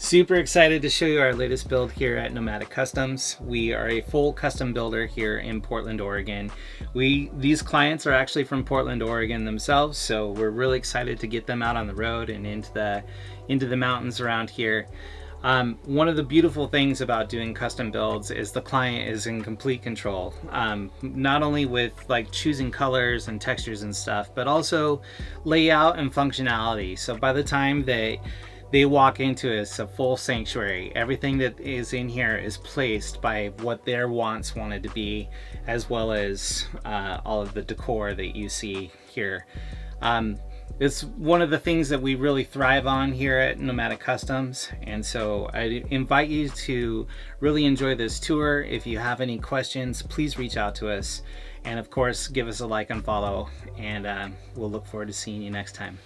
Super excited to show you our latest build here at Nomadik Customs. We are a full custom builder here in Portland, Oregon. These clients are actually from Portland, Oregon themselves, so we're really excited to get them out on the road and into the mountains around here. One of the beautiful things about doing custom builds is the client is in complete control, not only with like choosing colors and textures and stuff, but also layout and functionality. So by the time they walk into it, it's a full sanctuary. Everything that is in here is placed by what their wants wanted to be, as well as all of the decor that you see here. It's one of the things that we really thrive on here at Nomadik Customs, and so I invite you to really enjoy this tour. If you have any questions, please reach out to us, and of course give us a like and follow, and we'll look forward to seeing you next time.